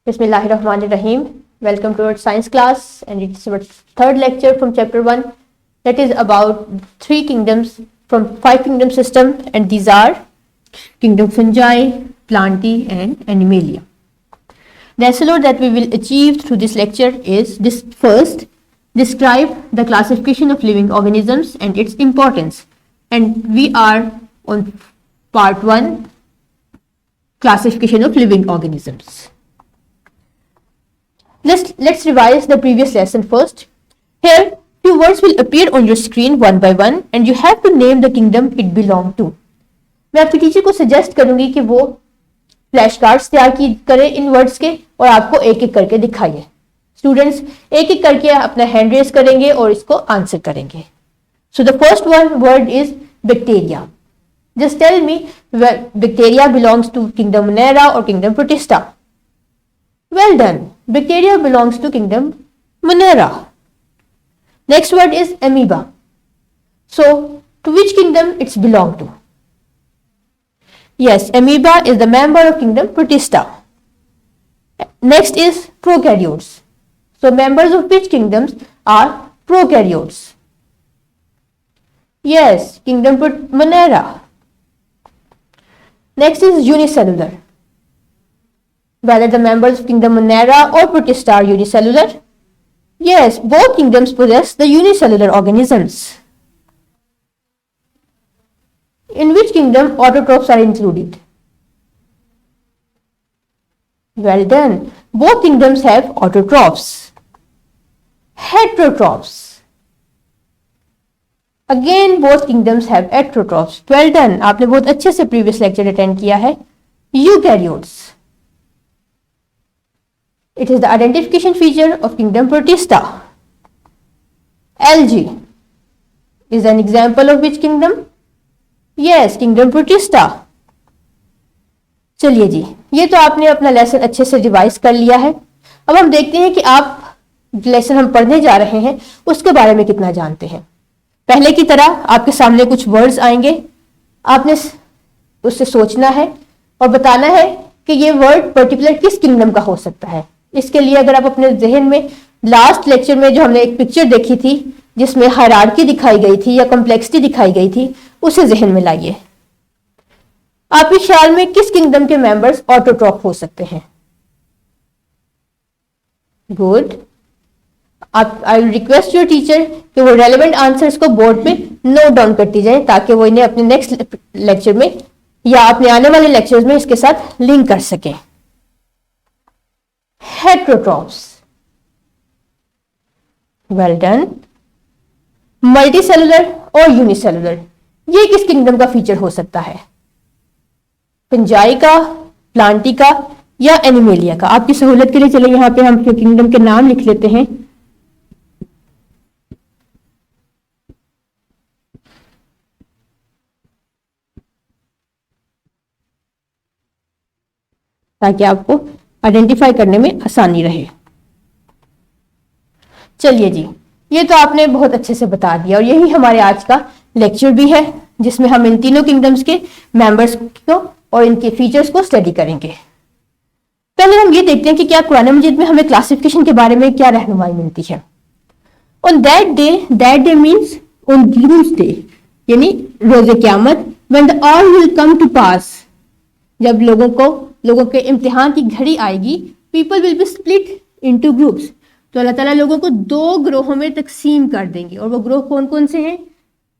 Bismillahirrahmanirrahim. Welcome to our science class, and it's our third lecture from chapter 1, that is about three kingdoms from five kingdom system, and these are kingdom fungi, plantae, and animalia. The SLO that we will achieve through this lecture is this: first, describe the classification of living organisms and its importance, and we are on part 1, classification of living organisms. Let's revise the previous lesson first. Here, few words will appear on your screen one by one, and you have to name the kingdom it belong to. मैं आपके teacher को suggest करूंगी कि वो flash cards तैयार करें इन words के और आपको एक एक करके दिखाइए. स्टूडेंट्स एक एक करके अपना हैंड रेज करेंगे और इसको आंसर करेंगे. So the first word is bacteria. Just tell me where bacteria belongs to kingdom Monera or kingdom Protista. Well done. Bacteria belongs to kingdom Monera. Next word is amoeba. So, to which kingdom it's belong to? Yes, amoeba is the member of kingdom Protista. Next is prokaryotes. So, members of which kingdoms are prokaryotes? Yes, kingdom Monera. Next is unicellular. Whether the members of kingdom Monera or Protista are unicellular? Yes, both kingdoms possess the unicellular organisms. In which kingdom autotrophs are included? Well done. Both kingdoms have autotrophs. Heterotrophs. Again, both kingdoms have heterotrophs. Well done. आपने बहुत अच्छे से previous lecture attend किया है. Eukaryotes. It is the identification feature of kingdom Protista. Algae is an example of which kingdom? Yes, kingdom Protista. चलिए जी, ये तो आपने अपना लेसन अच्छे से रिवाइज कर लिया है. अब हम देखते हैं कि आप लेसन हम पढ़ने जा रहे हैं उसके बारे में कितना जानते हैं. पहले की तरह आपके सामने कुछ वर्ड्स आएंगे, आपने उससे सोचना है और बताना है कि ये वर्ड पर्टिकुलर किस किंगडम का हो सकता है. इसके लिए अगर आप अपने जहन में लास्ट लेक्चर में जो हमने एक पिक्चर देखी थी जिसमें हायरार्की दिखाई गई थी या कॉम्प्लेक्सिटी दिखाई गई थी, उसे जहन में लाइए. आपके ख्याल में किस किंगडम के मेंबर्स ऑटोट्रॉफ हो सकते हैं? Good. I will request your teacher कि वो रेलेवेंट आंसर्स को बोर्ड पे नोट डाउन करती जाए ताकि वो इन्हें अपने नेक्स्ट लेक्चर में या अपने आने वाले लेक्चर्स में इसके साथ लिंक कर सकें. हेटेरोट्रॉफ्स. Well done. मल्टीसेलुलर और यूनिसेलुलर, ये किस किंगडम का फीचर हो सकता है? फंजाई का, प्लांटी का या एनिमेलिया का? आपकी सहूलत के लिए चले यहां पे हम किंगडम के नाम लिख लेते हैं. ताकि आपको आइडेंटिफाई करने में आसानी रहे. चलिए जी, ये तो आपने बहुत अच्छे से बता दिया और यही हमारे आज का लेक्चर भी है जिसमें हम इन तीनों किंगडम्स के मेंबर्स को और इनके फीचर्स को स्टडी करेंगे. पहले हम ये देखते हैं कि क्या कुरान मजीद में हमें क्लासिफिकेशन के बारे में क्या रहनुमाई मिलती है. On that day means on doomsday, यानी रोज़े क़यामत, when the all will come to pass, जब लोगों के इम्तिहान की घड़ी आएगी, people will be split into groups, तो अल्लाह ताला लोगों को दो ग्रोहों में तकसीम कर देंगे. और वो ग्रोह कौन कौन से हैं?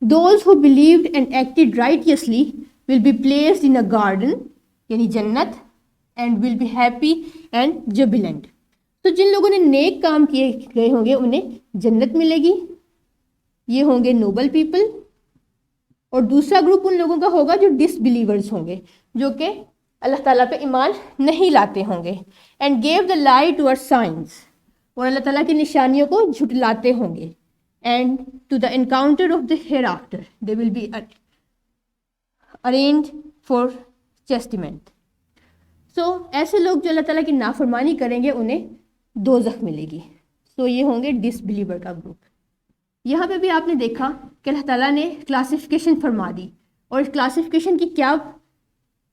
Those who believed and acted righteously will be placed in a garden, यानी जन्नत, and will be happy and jubilant. तो जिन लोगों ने नेक काम किए गए होंगे उन्हें जन्नत मिलेगी, ये होंगे नोबल पीपल. और दूसरा ग्रुप उन लोगों का होगा जो डिसबिलीवर्स होंगे, जो कि अल्लाह ताला पे ईमान नहीं लाते होंगे. And gave the lie to our signs, और अल्लाह ताला की निशानियों को झुटलाते होंगे. And to the encounter of the hereafter they will be arrange for chastisement. So ऐसे लोग जो अल्लाह ताला की नाफरमानी करेंगे उन्हें दोज़ख मिलेगी. सो ये होंगे डिसबिलीवर का ग्रुप. यहाँ पे भी आपने देखा कि अल्लाह ताला ने क्लासिफिकेशन फरमा दी, और इस क्लासिफिकेशन की क्या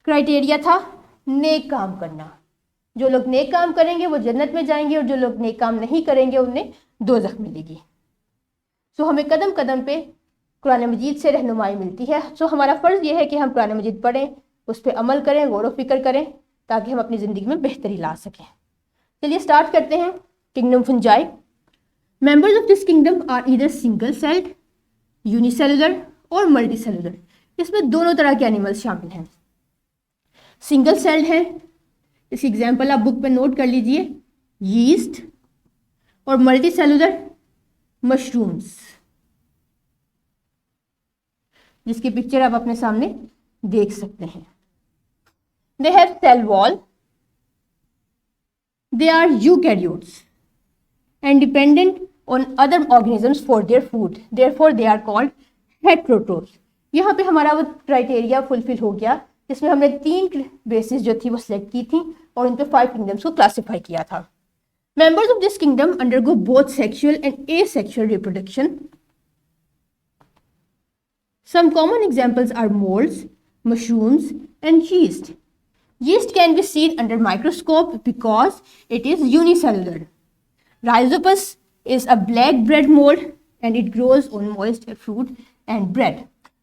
क्राइटेरिया था? नेक काम करना. जो लोग नेक काम करेंगे वो जन्नत में जाएंगे और जो लोग नेक काम नहीं करेंगे उन्हें दोज़ख मिलेगी। सो हमें कदम कदम पे कुरान मजीद से रहनुमाई मिलती है। सो हमारा फ़र्ज़ ये है कि हम कुरान मजीद पढ़ें, उस पर अमल करें, गौर व फिक्र करें, ताकि हम अपनी ज़िंदगी में बेहतरी ला सकें। चलिए स्टार्ट करते हैं। Kingdom fungi. Members of this kingdom are either single celled, unicellular और मल्टी सेलुलर। इसमें दोनों तरह के एनिमल्स शामिल हैं। सिंगल सेल्ड है, इसकी एग्जाम्पल आप बुक पे नोट कर लीजिए, यीस्ट, और मल्टी सेलुलर मशरूम्स, जिसकी पिक्चर आप अपने सामने देख सकते हैं। They have cell wall, they are eukaryotes and dependent on other organisms for their food, therefore they are called heterotrophs। यहाँ पे हमारा वो क्राइटेरिया फुलफिल हो गया जिसमें हमने 3 बेसिस जो थी वो सिलेक्ट की थी और इन पे 5 किंगडम्स को क्लासिफाई किया था। Members of this kingdom undergo both sexual and asexual reproduction. Some common examples are moulds, mushrooms and yeast। Yeast can be seen under microscope because it is unicellular। Rhizopus is a black bread mold and it grows on moist fruit and bread।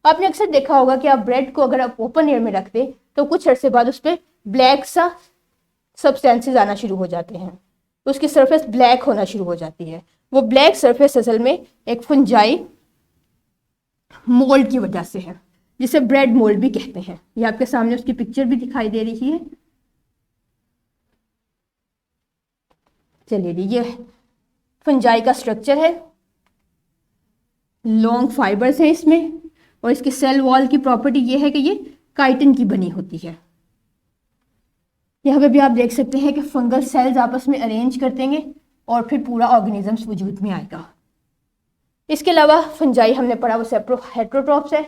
आपने अक्सर देखा होगा कि आप bread को अगर आप open air में रख दें तो कुछ अरसे बाद उस पर ब्लैक सा सब्सटेंसेस आना शुरू हो जाते हैं, उसकी सरफेस ब्लैक होना शुरू हो जाती है। वो ब्लैक सरफेस असल में एक फंजाई मोल्ड की वजह से है, जिसे ब्रेड मोल्ड भी कहते हैं। ये आपके सामने उसकी पिक्चर भी दिखाई दे रही है। चलिए जी, ये फंजाई का स्ट्रक्चर है, लॉन्ग फाइबर्स हैं इसमें, और इसकी सेल वॉल की प्रॉपर्टी ये है कि ये काइटिन की बनी होती है। यहाँ पे भी आप देख सकते हैं कि फंगल सेल्स आपस में अरेंज कर देंगे और फिर पूरा ऑर्गेनिजम्स वजूद में आएगा। इसके अलावा फंजाई हमने पढ़ा वो हेट्रोट्रॉप्स है,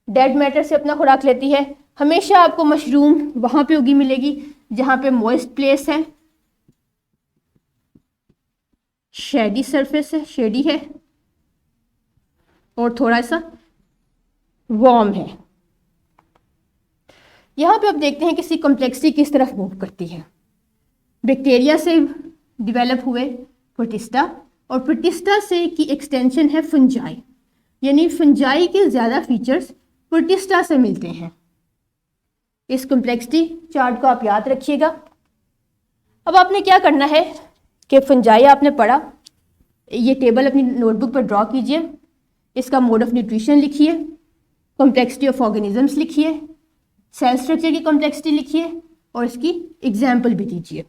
डेड मैटर से अपना खुराक लेती है। हमेशा आपको मशरूम वहाँ पे उगी मिलेगी जहाँ पे मॉइस्ट प्लेस है, शेडी सरफेस है, शेडी है, और थोड़ा सा वार्म है। यहाँ पे आप देखते हैं कि इसकी कॉम्प्लेक्सिटी किस तरफ मूव करती है। बैक्टीरिया से डेवलप हुए प्रोटिस्टा, और प्रोटिस्टा से की एक्सटेंशन है फंजाई, यानी फंजाई के ज़्यादा फीचर्स प्रोटिस्टा से मिलते हैं। इस कॉम्प्लेक्सिटी चार्ट को आप याद रखिएगा। अब आपने क्या करना है कि फंजाई आपने पढ़ा, ये टेबल अपनी नोटबुक पर ड्रॉ कीजिए, इसका मोड ऑफ न्यूट्रिशन लिखिए, कॉम्प्लेक्सिटी ऑफ ऑर्गेनिजम्स लिखिए, सेल स्ट्रक्चर की कॉम्प्लेक्सिटी लिखिए और इसकी एग्जाम्पल भी दीजिए।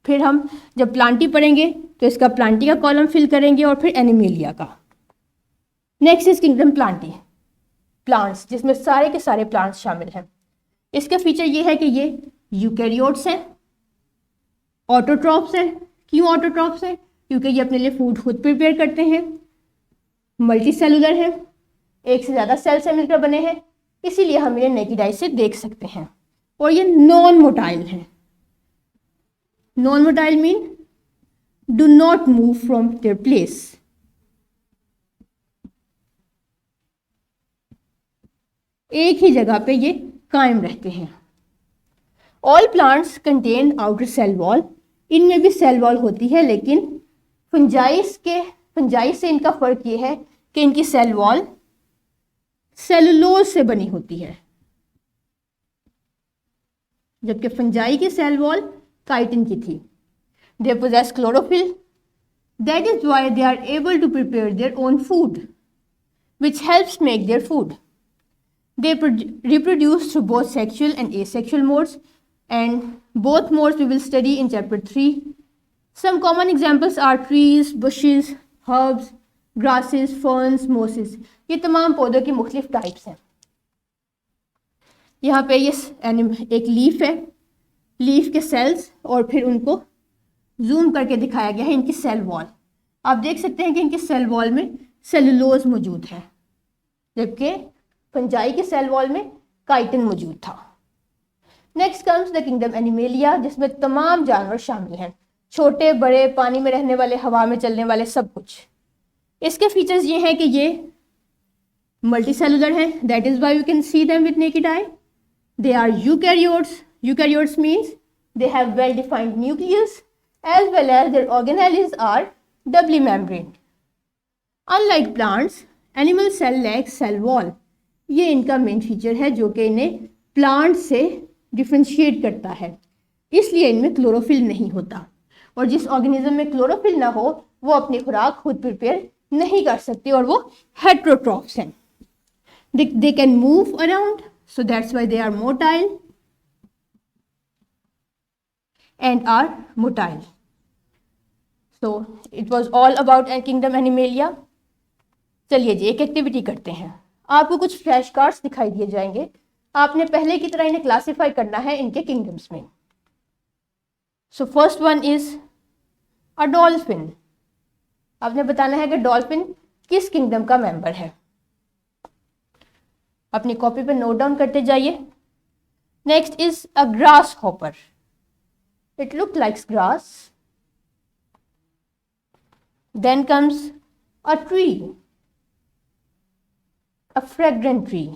फिर हम जब प्लांटी पढ़ेंगे तो इसका प्लांटी का कॉलम फिल करेंगे और फिर एनिमेलिया का। Next is kingdom Plantae, plants, जिसमें सारे के सारे प्लांट्स शामिल हैं। इसका फीचर ये है कि ये यूकैरियोट्स हैं, ऑटोट्रॉप्स हैं। क्यों ऑटोट्रॉप्स हैं? क्योंकि ये अपने लिए फूड खुद प्रिपेयर करते हैं। मल्टी सेलुलर है, एक से ज़्यादा सेल से मिलकर बने हैं, इसीलिए हम इन्हें नेकेड आई से देख सकते हैं। और ये नॉन मोटाइल हैं। Non motile mean do not move from their place. एक ही जगह पे ये कायम रहते हैं। All plants contain outer cell wall, इनमें भी सेल वॉल होती है, लेकिन फंजाई से इनका फर्क ये है कि इनकी सेल वॉल सेलुलोज से बनी होती है, जबकि फंजाई की सेल वॉल काइटिन की थी। They possess chlorophyll, that is why they are able to prepare their own food which helps make their food. They reproduce through both sexual and asexual modes, and both modes we will study in chapter 3. Some common examples are trees, bushes, herbs, grasses, ferns, mosses। ये तमाम पौधों की मुख्तलिफ types हैं। यहाँ पे ये एक लीफ है, लीफ के सेल्स, और फिर उनको जूम करके दिखाया गया है इनकी सेल वॉल। आप देख सकते हैं कि इनकी सेल वॉल में सेलुलोज मौजूद है, जबकि फंजाई के सेल वॉल में काइटिन मौजूद था। Next comes the kingdom animalia, जिसमें तमाम जानवर शामिल हैं, छोटे बड़े, पानी में रहने वाले, हवा में चलने वाले, सब कुछ। इसके फीचर्स ये हैं कि ये मल्टी सेलुलर हैं, that is why you can see them with naked eye. They are eukaryotes. Eukaryotes means they have well defined nucleus as well as their organelles are doubly membraned. Unlike plants, animal cell lacks cell wall. ये इनका main feature है जो कि इन्हें plant से differentiate करता है, इसलिए इनमें क्लोरोफिल नहीं होता। और जिस ऑर्गेनिज्म में क्लोरोफिल ना हो वो अपनी खुराक खुद प्रिपेयर नहीं कर सकते और वो हेट्रोट्रॉफ्स हैं। They can move around, so that's why they are motile and are motile. So it was all about kingdom Animalia. चलिए जी एक एक्टिविटी करते हैं। आपको कुछ फ्लैश कार्ड्स दिखाई दिए जाएंगे, आपने पहले की तरह इन्हें क्लासिफाई करना है इनके किंगडम्स में। So first one is a dolphin. आपने बताना है कि डॉल्फिन किस किंगडम का मेंबर है। अपनी कॉपी पे नोट डाउन करते जाइए। Next is a grasshopper. It look likes grass. Then comes a tree, a fragrant tree.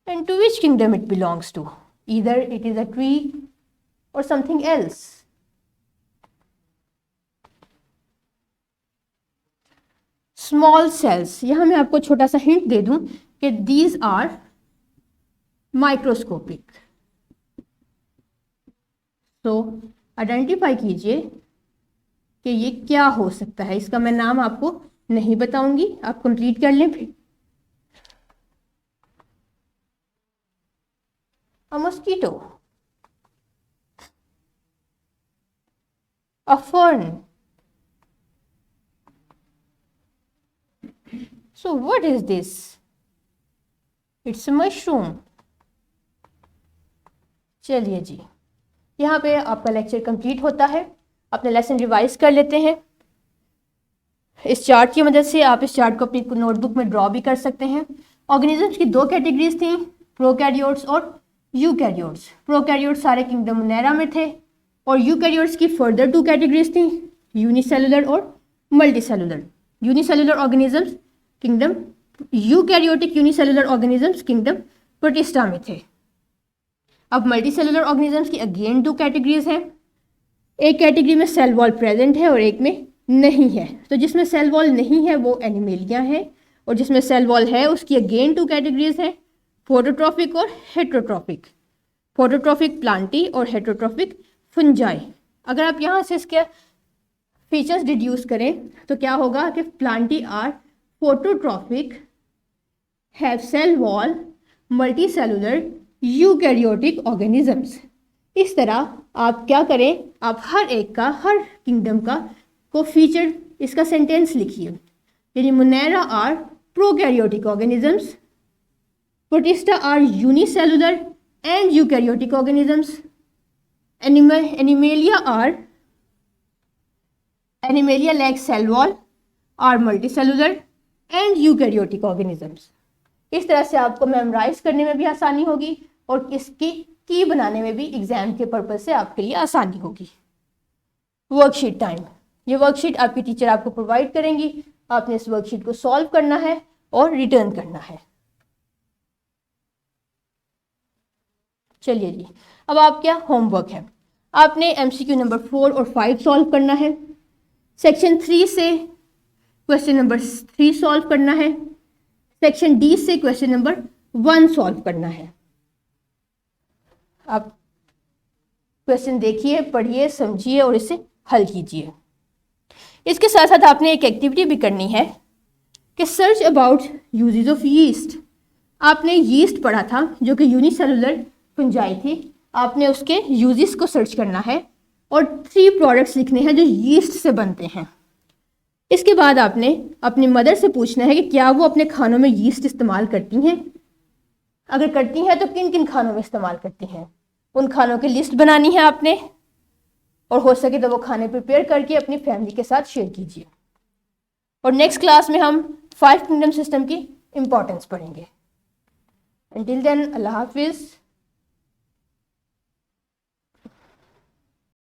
And to which kingdom it belongs to? Either it is a tree or something else. Small cells. यहाँ मैं आपको छोटा सा hint दे दूं कि these are microscopic. So identify कीजिए कि ये क्या हो सकता है। इसका मैं नाम आपको नहीं बताऊंगी, आप कंप्लीट कर लें फिर। A mosquito, a fern. So what is this? It's a mushroom. चलिए जी यहाँ पे आपका लेक्चर कंप्लीट होता है। अपने लेसन रिवाइज कर लेते हैं। इस चार्ट की मदद से आप इस चार्ट को अपनी नोटबुक में ड्रॉ भी कर सकते हैं। ऑर्गेनिजम्स की दो कैटेगरीज थी, प्रोकैरियोट्स और यूकैरियोट्स। प्रोकैरियोट्स सारे किंगडम मोनेरा में थे और यूकैरियोट्स की फर्दर टू कैटेगरीज थी, यूनिसेलुलर और multicellular. Unicellular organisms kingdom, eukaryotic unicellular organisms kingdom protista में थे। अब मल्टीसेलुलर ऑर्गेनिजम्स की अगेन टू कैटेगरीज हैं। एक कैटेगरी में सेल वॉल प्रेजेंट है और एक में नहीं है। तो जिसमें सेल वॉल नहीं है वो एनिमेलिया है और जिसमें सेल वॉल है उसकी अगेन टू कैटेगरीज हैं, फोटोट्रॉफिक और हेट्रोट्रॉफिक। फोटोट्रॉफिक प्लांटी और हेट्रोट्रॉफिक फंजाई। अगर आप यहाँ से इसके फीचर्स डिड्यूस करें तो क्या होगा कि plantae are phototrophic, have cell wall, multicellular, eukaryotic organisms. इस तरह आप क्या करें, आप हर एक का, हर किंगडम का को फीचर इसका सेंटेंस लिखिए। यानी monera are prokaryotic organisms, protista are unicellular and eukaryotic organisms, animalia lacks cell wall, are multicellular and eukaryotic organisms. इस तरह से आपको मेमोराइज करने में भी आसानी होगी और इसकी की बनाने में भी एग्जाम के पर्पज से आपके लिए आसानी होगी। Worksheet time. ये वर्कशीट आपकी टीचर आपको प्रोवाइड करेंगी, आपने इस वर्कशीट को सॉल्व करना है और रिटर्न करना है। चलिए जी अब आप क्या होमवर्क है, आपने MCQ नंबर 4 और 5 सॉल्व करना है। सेक्शन 3 से क्वेश्चन नंबर 3 सॉल्व करना है। सेक्शन D से क्वेश्चन नंबर 1 सॉल्व करना है। आप क्वेश्चन देखिए, पढ़िए, समझिए और इसे हल कीजिए। इसके साथ साथ आपने एक एक्टिविटी भी करनी है कि search about uses of yeast. आपने यीस्ट पढ़ा था जो कि यूनिसेलुलर फंजाई थी, आपने उसके यूजेस को सर्च करना है और 3 प्रोडक्ट्स लिखने हैं जो यीस्ट से बनते हैं। इसके बाद आपने अपनी मदर से पूछना है कि क्या वो अपने खानों में यीस्ट इस्तेमाल करती हैं, अगर करती हैं तो किन किन खानों में इस्तेमाल करती हैं। उन खानों की लिस्ट बनानी है आपने और हो सके तो वो खाने प्रिपेयर करके अपनी फैमिली के साथ शेयर कीजिए। और नेक्स्ट क्लास में हम 5 किंगडम सिस्टम की इंपॉर्टेंस पढ़ेंगे। Until then, Allah Hafiz.